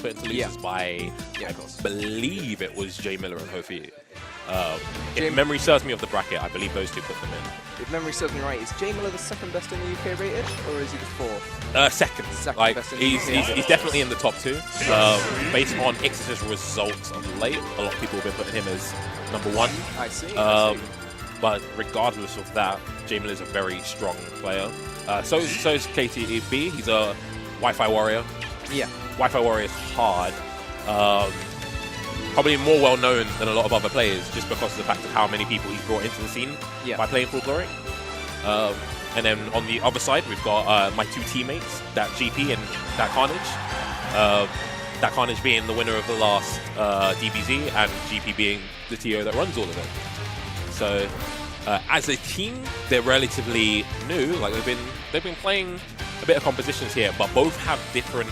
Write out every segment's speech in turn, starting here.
put into losers by, I believe it was Jay Miller and Hoe4u. If memory serves me of the bracket, I believe those two put them in. If memory serves me right, is Jay Miller the second best in the UK rated, or is he the fourth? Second. Second best in the UK. He's definitely in the top two. Based on Ix's results of late, a lot of people have been putting him as #1. I see. But regardless of that, Jay Miller is a very strong player. So is KTB. He's a Wi-Fi warrior. Yeah. Wi-Fi warrior is hard. Probably more well known than a lot of other players just because of the fact of how many people he's brought into the scene by playing Full Glory. And then on the other side, we've got my two teammates, that GP and that Khanage. That Khanage being the winner of the last DBZ and GP being the TO that runs all of it. So as a team, they're relatively new. Like they've been playing a bit of competitions here, but both have different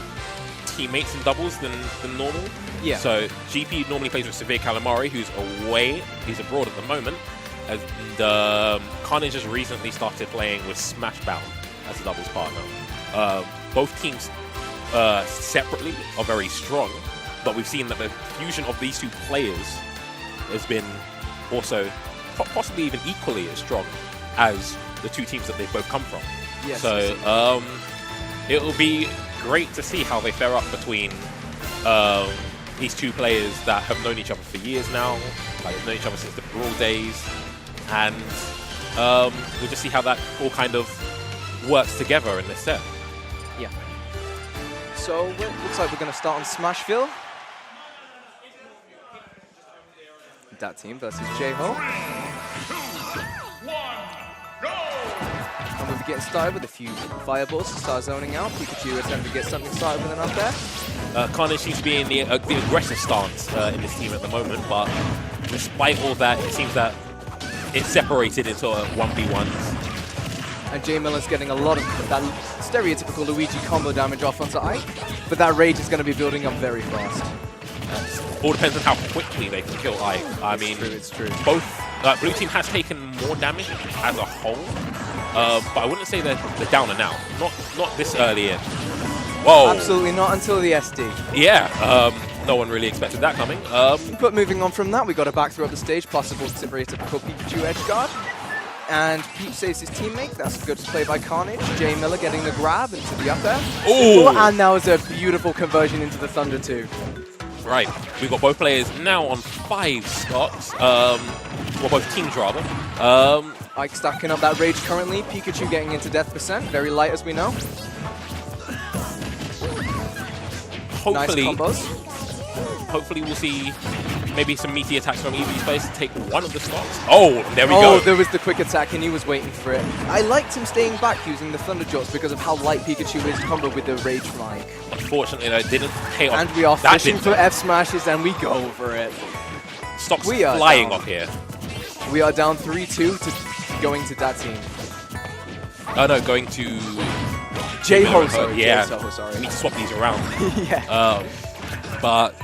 teammates in doubles than normal. Yeah. So GP normally plays with Severe Calamari, who's away. He's abroad at the moment. And Khanage has recently started playing with Smashbound as a doubles partner. Both teams separately are very strong, but we've seen that the fusion of these two players has been also possibly even equally as strong as the two teams that they've both come from. Yes, so it'll be great to see how they fare up between these two players that have known each other for years now, like they've known each other since the Brawl days, and we'll just see how that all kind of works together in this set. Yeah. So it looks like we're going to start on Smashville. That team versus J-Ho. And we'll be getting started with a few fireballs to start zoning out. Pikachu attempting to get something started with an up there. Khanage seems to be in the aggressive stance in this team at the moment, but despite all that, it seems that it's separated into 1v1s. And Jay Miller's getting a lot of that stereotypical Luigi combo damage off onto Ike, but that rage is going to be building up very fast. All depends on how quickly they can kill Ike. I mean, it's true. Both blue team has taken more damage as a whole, but I wouldn't say they're down and out. Not this early in. Whoa! Absolutely not until the SD. Yeah, no one really expected that coming. But moving on from that, we got a back throw up the stage, possible stereotypical Pikachu edge guard. And Peach saves his teammate. That's a good play by Khanage. Jay Miller getting the grab into the up air. Ooh! And that was a beautiful conversion into the Thunder 2. Right, we've got both players now on 5 stocks. Well, both teams rather. Ike stacking up that rage currently. Pikachu getting into death percent, very light as we know. Hopefully, nice combos. Hopefully we'll see maybe some meaty attacks from either of these players to take one of the stocks. Oh, there we go. Oh, there was the quick attack and he was waiting for it. I liked him staying back using the Thunder Jots because of how light Pikachu is comboed with the Rage from Ike. Unfortunately, that didn't pay off. And we are fishing for F smashes and we go for it. Stocks flying off here. We are down 3-2 to going to that team. Oh no, going to J-Ho, sorry. Yeah, J-Ho, sorry. We need to swap these around. Yeah. But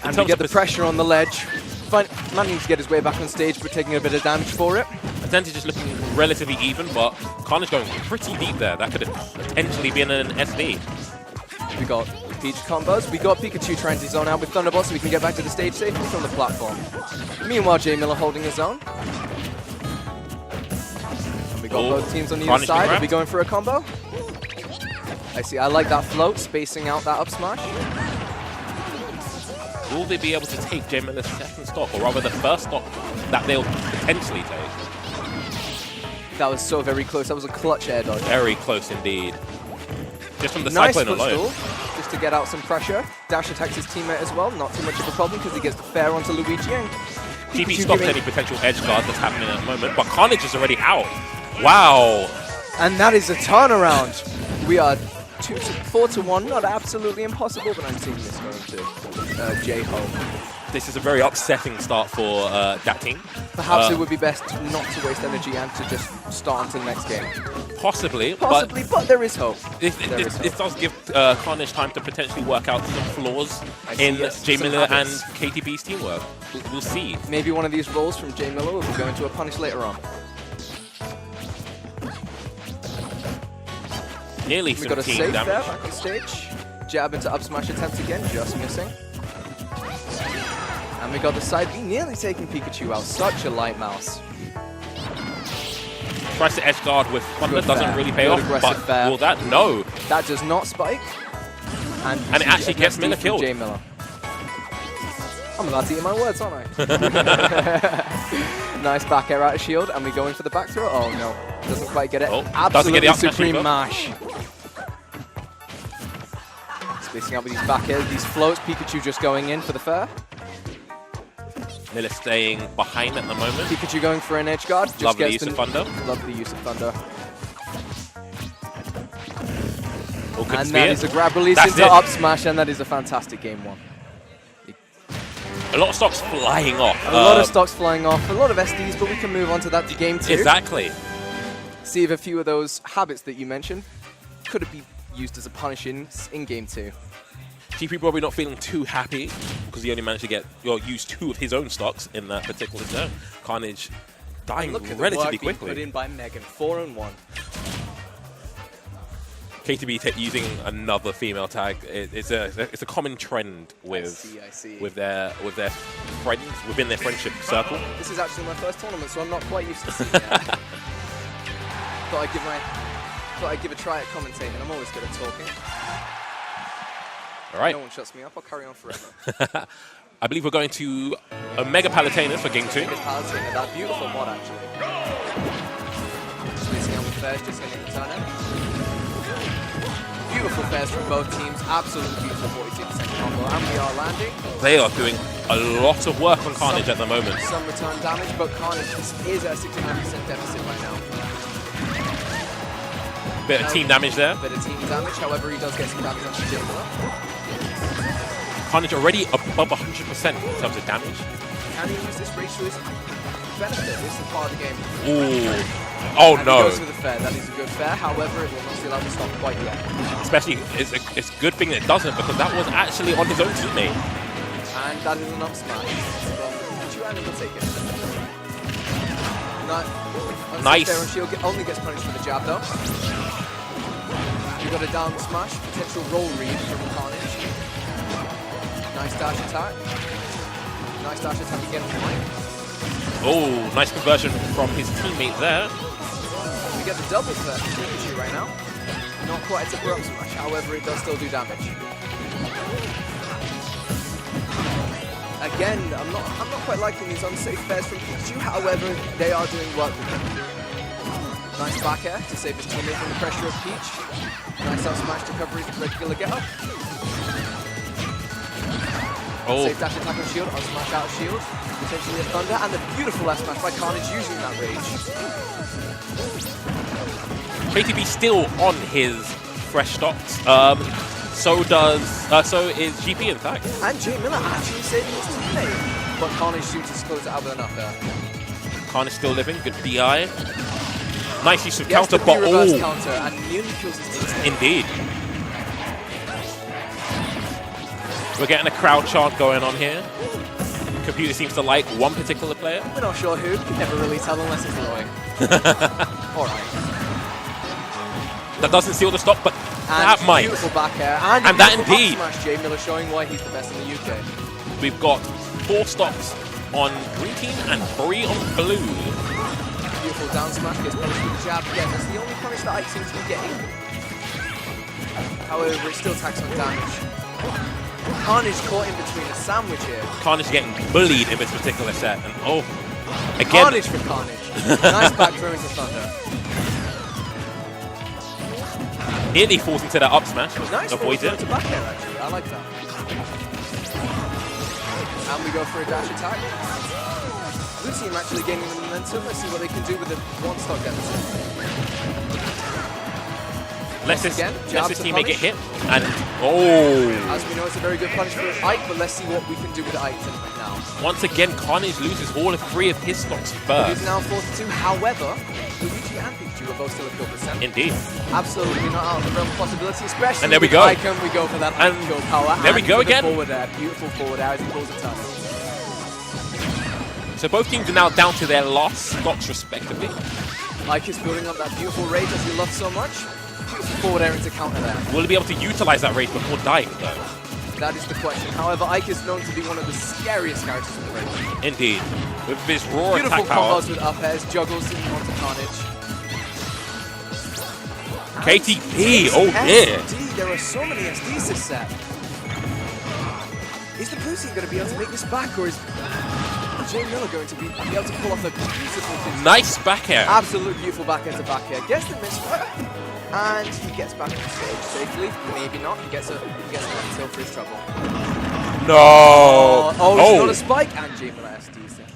and we get the pressure on the ledge. Managing to get his way back on stage, but taking a bit of damage for it. Percentage is looking relatively even, but Khanage going pretty deep there. That could have potentially been an SD. We got Peach combos. We got Pikachu trying to zone out with Thunderbolt so we can get back to the stage safely from the platform. Meanwhile, Jay Miller holding his own. And we got both teams on the other side. Are we going for a combo? I see. I like that float, spacing out that up smash. Will they be able to take Jay Miller's second stock, or rather the first stock that they'll potentially take? That was so very close. That was a clutch air dodge. Very close indeed. Just from the nice Cyclone alone. Just to get out some pressure. Dash attacks his teammate as well. Not too much of a problem because he gets the fair onto Luigi. And GP stopped any potential edge guard that's happening at the moment, but Khanage is already out. Wow. And that is a turnaround. We are 4-1. Not absolutely impossible, but I'm seeing this going to J-Ho. This is a very upsetting start for that team. Perhaps it would be best not to waste energy and to just start into the next game. Possibly, but there is hope. This does give Khanage time to potentially work out some flaws in Jay Miller and KTB's teamwork. We'll see. Maybe one of these rolls from Jay Miller will go into a punish later on. Nearly We some got a team save damage. there back on stage. Jab into up smash attempt again, just missing. And we got the side B nearly taking Pikachu out. Such a light mouse. Tries to edge guard with Thunder, Good doesn't fair. really pay Good off. aggressive But fair. will that? No. That does not spike. And it actually gets Miller killed. J Miller. I'm allowed to eat my words, aren't I? Nice back air out of shield, and we go in for the back throw. Oh no, doesn't quite get it. Oh, absolutely doesn't get the up smash supreme either. mash. Spacing out with these back airs, these floats. Pikachu just going in for the fair. Miller staying behind at the moment. Pikachu going for an edge guard. Just Lovely gets use of Thunder. Lovely use of Thunder. Or could And be that it. is a grab release That's into it. up smash, and that is a fantastic game one. A lot of stocks flying off. A lot of stocks flying off, a lot of SDs, but we can move on to that game two. Exactly. See if a few of those habits that you mentioned could have been used as a punish in game two. GP probably not feeling too happy because he only managed to use 2 of his own stocks in that particular turn. Khanage dying Look at relatively the work being quickly. put in by Megan, 4 and 1. KTB using another female tag. It's a common trend with I see. with their friends within their friendship circle. This is actually my first tournament, so I'm not quite used to seeing it. Thought I'd give a try at commentating. I'm always good at talking. All right. No one shuts me up. I'll carry on forever. I believe we're going to Omega Palutanas for game 2. It's Palutena, that beautiful mod actually. Spacing out with fairs, just hitting the turn in. Beautiful fairs from both teams. Absolutely beautiful 42% combo, and we are landing. They are doing a lot of work on Khanage at the moment. Some return damage, but Khanage is at a 69% deficit right now. Bit of team damage there. Bit of team damage, however, he does get some damage on the J Miller. Khanage already above 100% in terms of damage. Can he use this race to his benefit? This is part of the game. Ooh. Oh And no. he goes for the fair. That is a good fair. However, it will not seal out the stop quite yet. Especially, it's a good thing that it doesn't because that was actually on his own teammate. And that is an up smash. Pikachu, and it will take it. Nice. Fair and shield only gets punished for the jab though. We got a down smash, potential roll read from Khanage. Nice dash attack. Nice dash attack again from Mike. Oh, nice conversion from his teammate there. We get the double fair from Pikachu right now. Not quite a super up smash, however it does still do damage. Again, I'm not quite liking these unsafe fairs from Pikachu, however, they are doing work with him. Nice back air to save his teammate from the pressure of Peach. Nice up smash to cover his regular get up. Oh, Safe dash attack on shield, up smash out of shield. Potentially a thunder, and the beautiful F smash by Khanage using that rage. KTB still on his fresh stocks. So is GP in fact. And J Miller actually saving his teammate. But Khanage shoots to close it out with enough there. Khanage still living, good DI. Nice use of Gets counter, the but reverse oh, counter and nearly kills his teammate. indeed. We're getting a crowd chant going on here. Computer seems to like one particular player. We're not sure who. Can never really tell unless it's annoying. Alright. That doesn't seal the stop, but And that might. beautiful back air. And that beautiful up indeed. smash. J Miller showing why he's the best in the UK. We've got 4 stops on green team and 3 on blue. Beautiful down smash, gets punished with the jab. Again, that's the only punish that Ike seems to be getting. However, it still tacks on damage. Khanage caught in between a sandwich here. Khanage getting bullied in this particular set, and oh, again. Khanage for Khanage. Nice back throw into Thunder. Nearly falls into that up smash, Nice avoids roll it. to back air, actually. I like that. And we go for a dash attack. Blue team actually gaining the momentum. Let's see what they can do with the one stock deficit. Lets his jab to teammate get hit, punish. and oh! As we know, it's a very good punish for Ike, but let's see what we can do with Ike now. Once again, Khanage loses all of 3 of hhis stocks He's first. now 4-2. However, Luigi and Pikachu are both still at kill percent. Indeed. Absolutely not out of the realm of possibility, especially And there we with go. Ike, and we go for that And kill power. there we and go for the again. Forward air. Beautiful forward air as he pulls a tunnel. So both teams are now down to their last stocks respectively. Ike is building up that beautiful rage as he loves so much. Forward air into counter there. Will he be able to utilize that rage before dying, though? That is the question. However, Ike is known to be one of the scariest characters in the range. Indeed. With his raw Beautiful attack power. combos with up airs, juggles onto Khanage. KTP, oh dear. SD. There are so many SDs this set. Is the blue team going to be able to make this back, or is Jay Miller going to be able to pull off a beautiful... Nice back air. Absolute beautiful back air to back air. Gets the misfire, and he gets back on stage safely. Maybe not. He gets an until for his trouble. No. Oh, it's not a spike, and Jay Miller SDs there.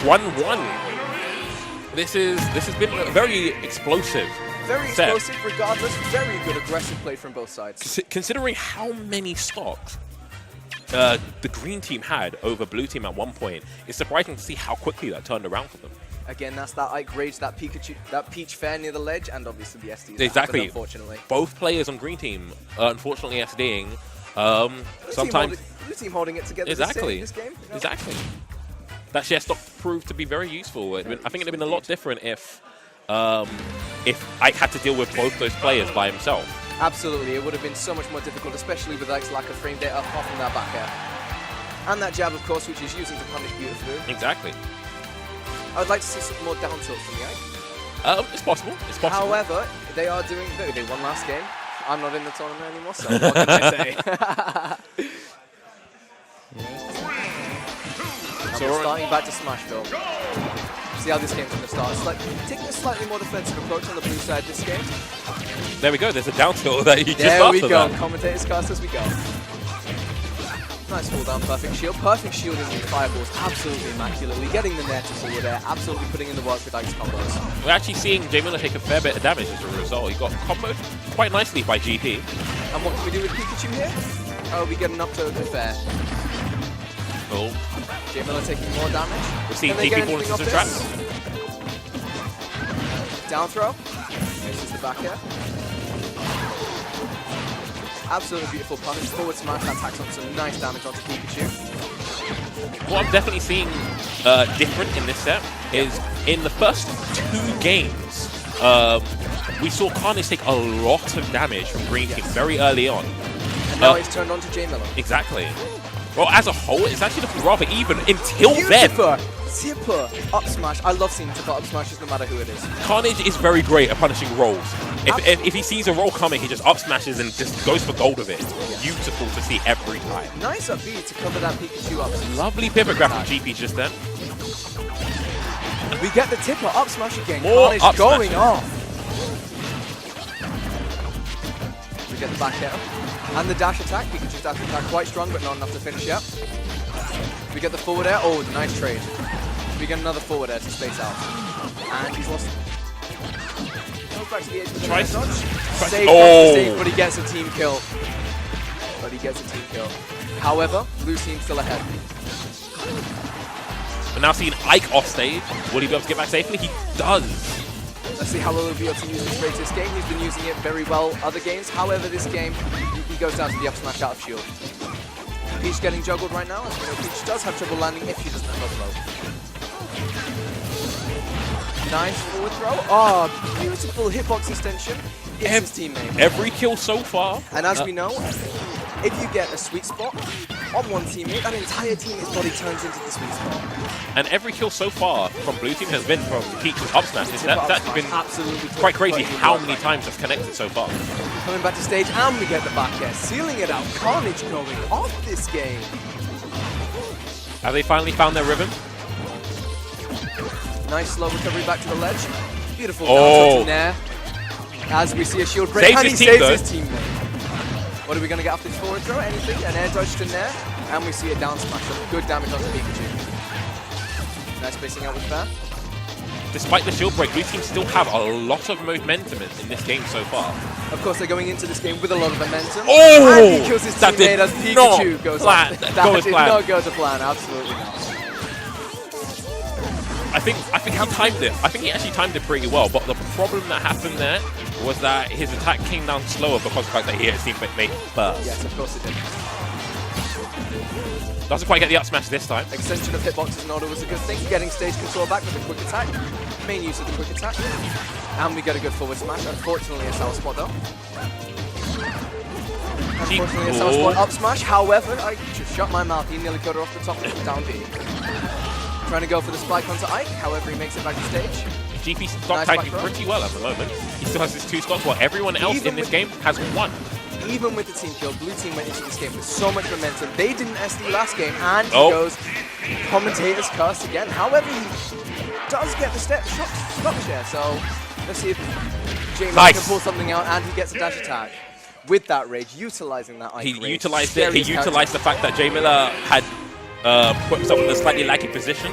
1-1. This has been a very explosive. Very explosive, regardless. Very good aggressive play from both sides. Considering how many stocks the green team had over blue team at one point, it's surprising to see how quickly that turned around for them. Again, that's that Ike Rage, that Pikachu, that Peach Fair near the ledge, and obviously the SDs. Exactly. Happened, unfortunately, both players on green team, unfortunately, SDing. Sometimes blue team holding it together. Exactly. This game. You know? Exactly. That share stock proved to be very useful. I think it'd have been a lot different if Ike had to deal with both those players by himself. Absolutely, it would have been so much more difficult, especially with Ike's lack of frame data off from that back air. And that jab, of course, which he's using to punish beautifully. Exactly. I would like to see some more down tilts from the Ike. It's possible. It's possible. However, they are doing... They won last game. I'm not in the tournament anymore, so what can I say? So we're starting back to Smashville. See how this game's going to start. Taking a slightly more defensive approach on the blue side this game. There we go. There's a down tilt that you just There we after go. that. Commentator's cast as we go. Nice fall down, perfect shield. Perfect shielding with fireballs absolutely immaculately. Getting the net to forward there, absolutely putting in the work with Ike's combos. We're actually seeing Jay Miller take a fair bit of damage as a result. He got comboed quite nicely by GP. And what can we do with Pikachu here? Oh, we get an up to the fair. Oh. Jay Miller taking more damage. We're seeing GP fall into some traps. Down throw. Misses the back air. Absolutely beautiful punish. Forward smash that attacks on some nice damage onto Pikachu. What I'm definitely seeing different in this set is in the first 2 games, we saw Khanage take a lot of damage from green team very early on. And now he's turned on to Jay Miller. Exactly. Well, as a whole, it's actually looking rather even until then. Tipper up smash. I love seeing Tipper up smashes no matter who it is. Khanage is very great at punishing rolls. If he sees a roll coming, he just up smashes and just goes for gold with it. It's beautiful to see every time. Nice up B to cover that Pikachu up. Lovely pivograph from GP just then. We get the Tipper up smash again. More Khanage up going smashes. off. We get the back air. And the dash attack. Pikachu's dash attack quite strong, but not enough to finish yet. We get the forward air. Oh, nice trade. We get another forward air to space out. And he's lost. Goes back to the edge with the nice dodge. Save, but he gets a team kill. However, blue team still ahead. We're now seeing Ike off stage. Will he be able to get back safely? He does. Let's see how well he'll be able to use this race this game. He's been using it very well other games. However, this game, he goes down to the up smash out of shield. Peach getting juggled right now. As we know, Peach does have trouble landing if she doesn't have a flow. Nice forward throw. Oh, beautiful hitbox extension. It's his teammate. Every kill so far. And as we know, if you get a sweet spot on one teammate, that entire teammate's body turns into the sweet spot. And every kill so far from blue team has been from Peach's up smash. That's actually been absolutely quite crazy how many times that's connected so far. Coming back to stage, and we get the back air, sealing it out. Khanage going off this game. Have they finally found their rhythm? Nice slow recovery back to the ledge. Beautiful down in there. As we see a shield break, and he saves his teammate. What are we going to get off this forward throw? Anything? An air dodge in there. And we see a down smash. Good damage onto Pikachu. Nice spacing out with fair. Despite the shield break, blue team still have a lot of momentum in this game so far. Of course, they're going into this game with a lot of momentum. Oh! And he kills his teammate as Pikachu goes off. That did not go to plan. Absolutely not. I think he timed it. I think he actually timed it pretty well, but the problem that happened there was that his attack came down slower because of the fact that he hit his teammate first. Yes, of course it did. Doesn't quite get the up smash this time. Extension of hitboxes in order was a good thing. Getting stage control back with a quick attack. Main use of the quick attack. And we get a good forward smash. Unfortunately, a sour spot though. Unfortunately, a sour spot up smash. However, I just shut my mouth. He nearly cut her off the top of down B. Trying to go for the spike onto Ike. However, he makes it back to stage. GP's stock typing pretty well at the moment. He still has his 2 stocks while everyone else in this game has 1. Even with the team kill, blue team went into this game with so much momentum. They didn't SD last game, and he goes commentator's curse again. However, he does get the stock share, so let's see if James can pull something out, and he gets a dash attack. With that rage, utilizing that Ike rage. He utilized it. He utilized the fact that J Miller had put himself in a slightly laggy position,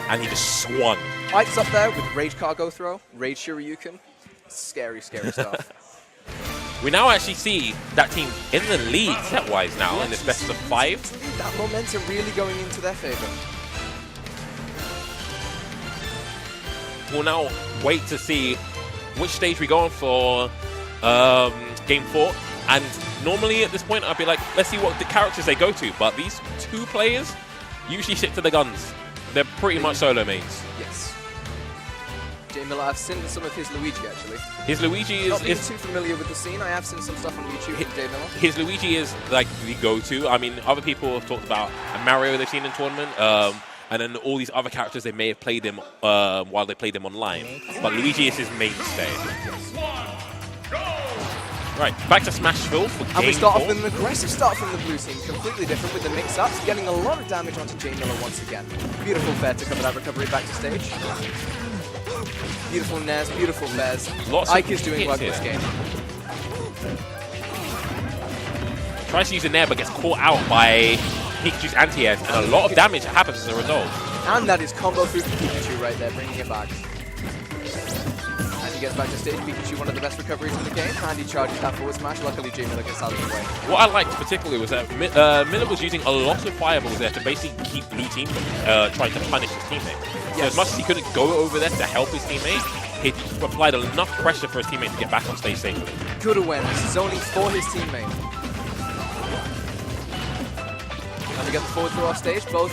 and he just swung. Ike's up there with rage cargo throw, rage Shoryuken. Scary, scary stuff. We now actually see that team in the lead set-wise now in this best of 5. That momentum really going into their favor. We'll now wait to see which stage we go on for Game 4. And normally at this point, I'd be like, let's see what the characters they go to. But these 2 players usually stick to the guns. They're pretty much solo mains. Yes. J Miller, I've seen some of his Luigi actually. His Luigi is... Not being too familiar with the scene, I have seen some stuff on YouTube from J Miller. His Luigi is like the go-to. I mean, other people have talked about Mario they've seen in tournament, and then all these other characters they may have played him while they played them online. But Luigi is his mainstay. Right, back to Smashville for Game 4. And we start off with an aggressive start from the blue team, completely different with the mix-ups, getting a lot of damage onto J Miller once again. Beautiful fair to cover that recovery back to stage. Beautiful Nares, beautiful fairs. Ike is doing work this game. Tries to use a Nair but gets caught out by Pikachu's anti-airs, and a lot of damage happens as a result. And that is combo through for Pikachu right there, bringing it back. And he gets back to stage. Pikachu, one of the best recoveries in the game, and he charges that forward smash. Luckily, J Miller gets out of the way. What I liked particularly was that Miller was using a lot of fireballs there to basically keep blue team trying to punish his teammate. So as much as he couldn't go over there to help his teammate, he applied enough pressure for his teammate to get back on stage safely. Good awareness, zoning for his teammate. And we get the forward throw off stage, both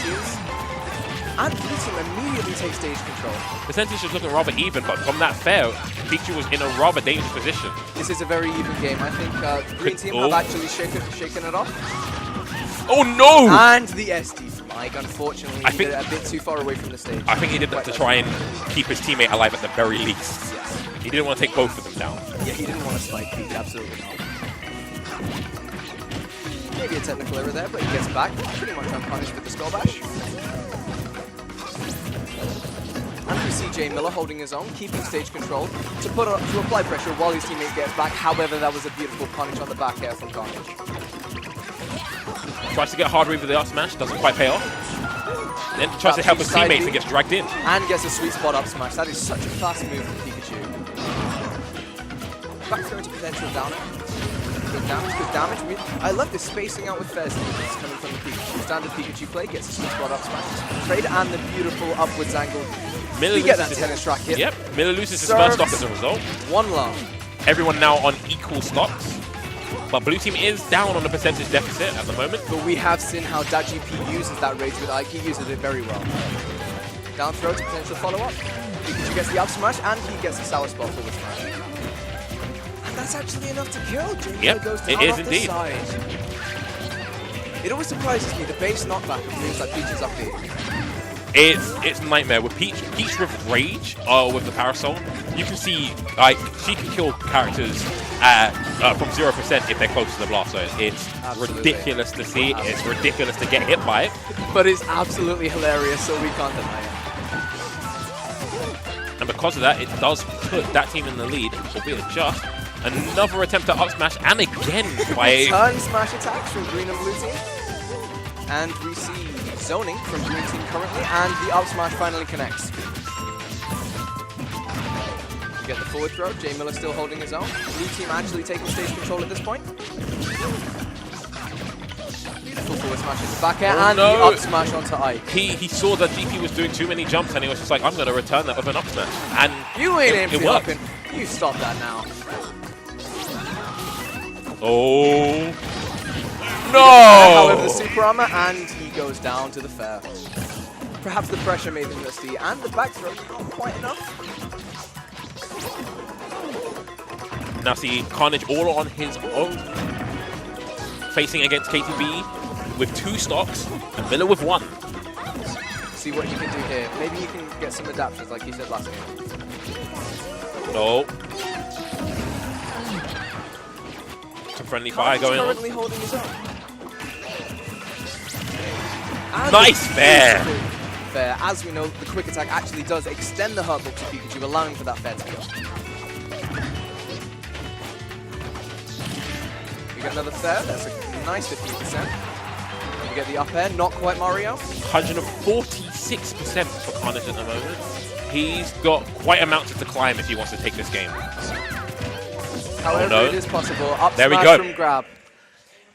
teams. And blue team immediately takes stage control. Percentage is looking rather even, but from that fair, Pikachu was in a rather dangerous position. This is a very even game. I think the green team have actually shaken it off. Oh no! And the SD from Ike, unfortunately, he did it a bit too far away from the stage. I think he did that to try and keep his teammate alive at the very least. Yes. He didn't want to take both of them down. Yeah, he didn't want to spike Peak, absolutely not. Maybe a technical error there, but he gets back, pretty much unpunished with the skull bash. And we see J Miller holding his own, keeping stage control to apply pressure while his teammate gets back. However, that was a beautiful punish on the back air from Khanage. Tries to get hard with the up smash, doesn't quite pay off. Then tries to help his teammates and gets dragged in. And gets a sweet spot up smash. That is such a fast move from Pikachu. Back throw into potential downer. Good damage, good damage. I love this spacing out with Fez coming from the Pikachu. Standard Pikachu play, gets a sweet spot up smash. Trade and the beautiful upwards angle. Miller get that tennis track hit. Yep, Miller loses his first stock as a result. One love. Everyone now on equal stocks. But blue team is down on the percentage deficit at the moment. But we have seen how DatGP uses that rage with Ike. He uses it very well. Down throw to potential follow-up. Pikachu gets the up smash, and he gets the sour spot forward smash. And that's actually enough to kill. Yep, goes down it is off indeed. The side. It always surprises me, the base knockback of moves like Peach's up B. It's nightmare with Peach with rage with the Parasol. You can see like she can kill characters from 0% if they're close to the blast zone. It's ridiculous to see. It's ridiculous to get hit by it. But it's absolutely hilarious, so we can't deny it. And because of that, it does put that team in the lead, albeit just. Another attempt at up smash, and again by turn smash attacks from green and blue team. And we see zoning from green team currently, and the up smash finally connects. You get the forward throw. J Miller still holding his own. Blue team actually taking stage control at this point. Beautiful forward smash into back air, and the up smash onto Ike. He saw that GP was doing too many jumps, and he was just like, I'm going to return that with an up smash. And you ain't it worked. You stop that now. Oh. However, the super armor, and he goes down to the fair. Perhaps the pressure made him rusty, and the back throw not quite enough. Now see Khanage all on his own, facing against KTB with 2 stocks and Miller with 1. See what he can do here. Maybe he can get some adaptations like he said last game. No. Some friendly fire going on. Currently holding his own. And nice fair. Fair. As we know, the quick attack actually does extend the hurt box to Pikachu, allowing for that fair to go. We get another fair. That's a nice 15%. We get the up air. Not quite Mario. 146% for Khanage at the moment. He's got quite a mountain to climb if he wants to take this game. However, it is possible. Up there smash we go. From grab.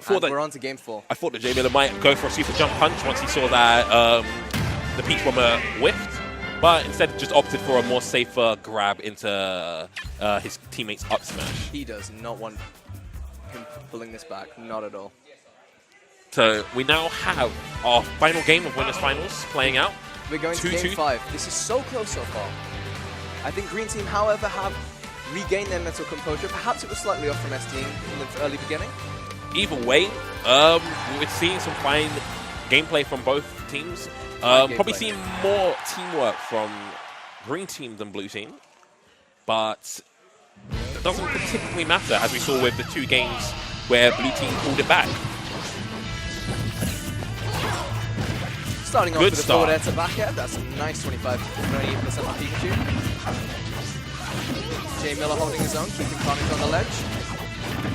And we're on to game 4. I thought that J Miller might go for a super jump punch once he saw that the Peach Bomber whiffed, but instead just opted for a more safer grab into his teammate's up smash. He does not want him pulling this back, not at all. So we now have our final game of Winners Finals playing out. We're going to game 5. This is so close so far. I think Green Team, however, have regained their mental composure. Perhaps it was slightly off from ST in the early beginning. Either way, we're seeing some fine gameplay from both teams. Probably seeing more teamwork from Green Team than Blue Team, but it doesn't particularly matter, as we saw with the 2 games where Blue Team pulled it back. Starting off with a forward air to back air, that's a nice 28% on Pikachu. J Miller holding his own, keeping Khanage on the ledge.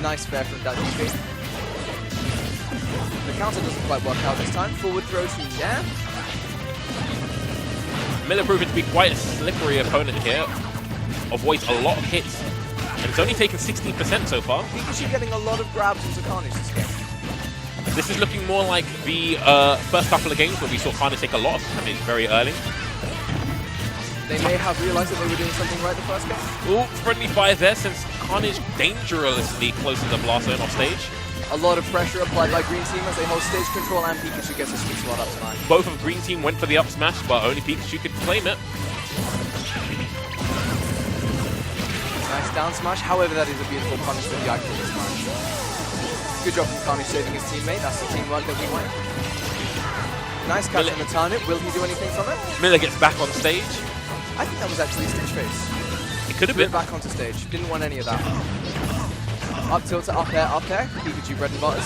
Nice fair from that GP. The counter doesn't quite work out this time. Forward throws from there. Miller proving to be quite a slippery opponent here. Avoids a lot of hits. And it's only taken 16% so far. Pikachu getting a lot of grabs into Khanage this game. This is looking more like the first couple of games where we saw Khanage take a lot of damage very early. They may have realized that they were doing something right the first game. Ooh, friendly fire there since Khanage dangerously close to the blast zone off stage. A lot of pressure applied by Green Team as they hold stage control, and Pikachu gets a sweet spot up smash. Both of Green Team went for the up smash, but only Pikachu could claim it. Nice down smash, however that is a beautiful punish for the icon smash. Good job from Khanage saving his teammate, that's the teamwork that we want. Nice catch on the turnip, will he do anything from it? Miller gets back on stage. I think that was actually stage face. It could have been. Back onto stage, didn't want any of that. Up tilt to up air, Pikachu bread and butters.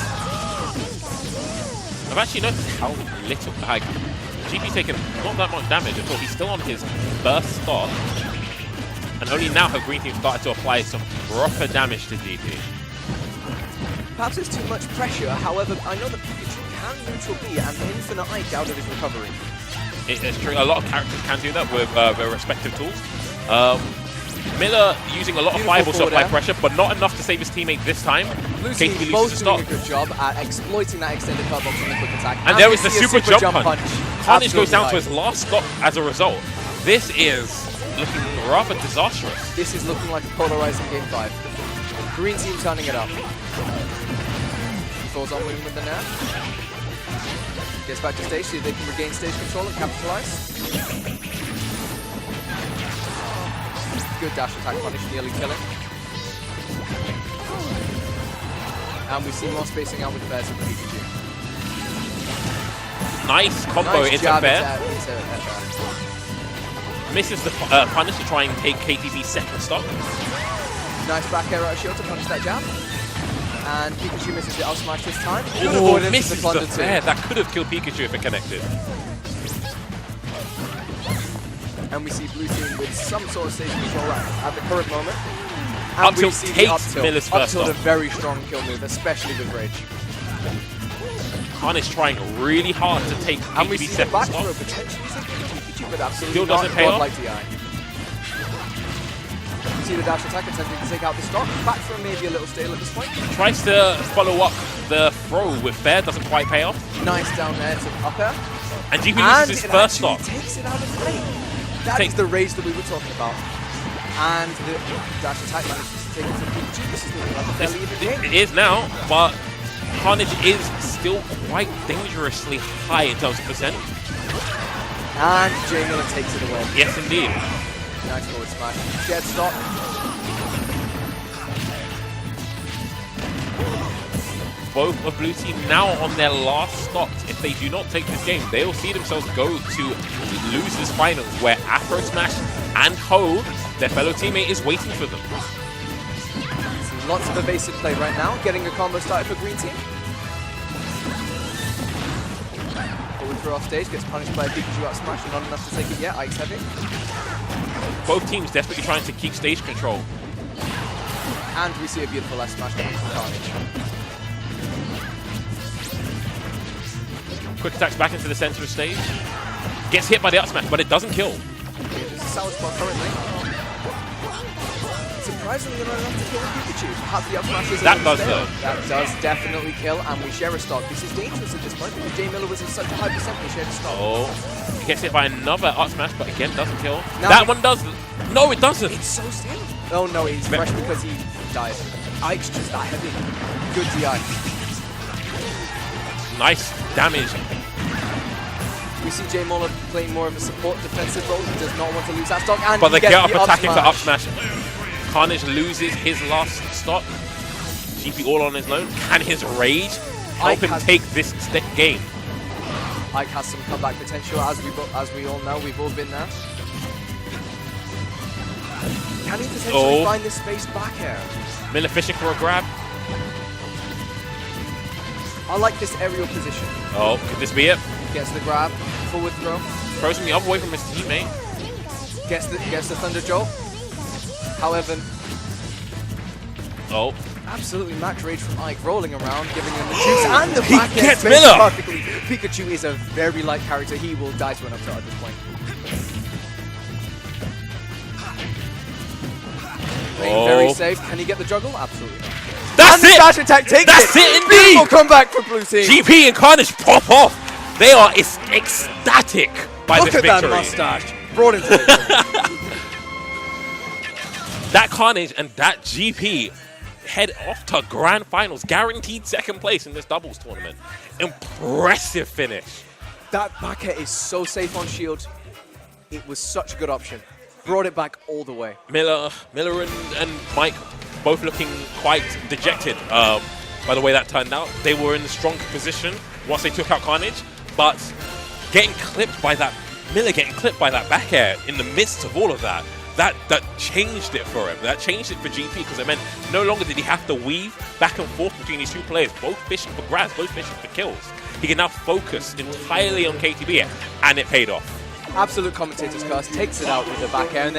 I've actually noticed how little, like, GP's taken not that much damage at all. He's still on his burst stock. And only now have Green Team started to apply some proper damage to GP. Perhaps it's too much pressure, however, I know that Pikachu can neutral B and infinite Ike out of his recovery. It's true, a lot of characters can do that with their respective tools. Miller using a lot of fireballs to apply pressure, but not enough to save his teammate this time. Blue Team both doing a good job at exploiting that extended hurt box on the quick attack. And there was the super jump punch. Khanage goes down to his last stock as a result. This is looking rather disastrous. This is looking like a polarizing game 5. Green Team turning it up. Falls on winning with the nair. Gets back to stage so they can regain stage control and capitalize. Good dash attack punish, nearly killing. And we see more spacing out with Bears and Pikachu. Nice combo into Bear. Misses the punish to try and take KTB's second stock. Nice back air out of shield to punish that jab. And Pikachu misses the up smash this time. Oh, misses the fair. That could have killed Pikachu if it connected. And we see Blue Team with some sort of stage control at the current moment. And up tilt takes Miller's first stock. Up tilt, a very strong kill move, especially with Rage. Khanage trying really hard to take KTB's second stock. Potentially using Pikachu, but absolutely still doesn't pay off. Like DI. See the dash attack attempting to take out the stock. Back throw maybe a little stale at this point. Tries to follow up the throw with fair, doesn't quite pay off. Nice down there to up air. And GP loses his first stock. Takes it out of play. That is the rage that we were talking about. And the dash attack manages to take it from Pikachu. This is looking like a fairly even game. It is now, but Khanage is still quite dangerously high in terms of percent. And J Miller takes it away. Yes, indeed. Nice forward smash. Jet stop. Both of Blue Team now on their last stops. If they do not take this game, they'll see themselves go to losers finals, where Afro Smash and Hoe, their fellow teammate, is waiting for them. Lots of evasive play right now, getting a combo started for Green Team. Forward throw off stage, gets punished by a Pikachu out smash, not enough to take it yet. Ike's heavy. Both teams desperately trying to keep stage control. And we see a beautiful left smash coming from Khanage. Quick attacks back into the center of stage. Gets hit by the up smash, but it doesn't kill. There's a sour spot currently. Surprisingly not enough to kill the Pikachu. Perhaps the up smash is that does though. That does definitely kill, and we share a stock. This is dangerous at this point because J Miller was in such a high percent. We shared a stock. Oh, he gets hit by another up smash, but again doesn't kill. Now that one does. No, it doesn't. It's so still. Oh no, he's fresh because he died. Ike's just that heavy. Good DI. Nice damage. We see J Miller playing more of a support defensive role. He does not want to lose that stock. And but they get up the attacking for up smash. Khanage loses his last stock. GP all on his own. Can his rage help him take this game? Ike has some comeback potential, as we all know. We've all been there. Can he potentially find this space back here? Miller fishing for a grab. I like this aerial position. Oh, could this be it? Gets the grab, forward throw. Throws him the other way from his teammate. Gets the Thunder Jolt. However, absolutely max rage from Ike, rolling around, giving him the juice and the back end gets Miller perfectly. Pikachu is a very light character. He will die to an up throw at this point. Playing very safe. Can he get the juggle? Absolutely not. That's it! Dash attack takes That's it indeed! Beautiful comeback for Blue Team. GP and Khanage pop off. They are ecstatic by this victory. Look at that mustache. Brought into it. That Khanage and that GP head off to grand finals, guaranteed second place in this doubles tournament. Impressive finish. That back air is so safe on shield. It was such a good option. Brought it back all the way. Miller and Mike both looking quite dejected by the way that turned out. They were in a strong position once they took out Khanage, but getting clipped by that, Miller getting clipped by that back air in the midst of all of that, that changed it for him. That changed it for GP because it meant no longer did he have to weave back and forth between these two players, both fishing for grabs, both fishing for kills. He can now focus entirely on KTB, and it paid off. Absolute commentator's curse, takes it out with the back air. And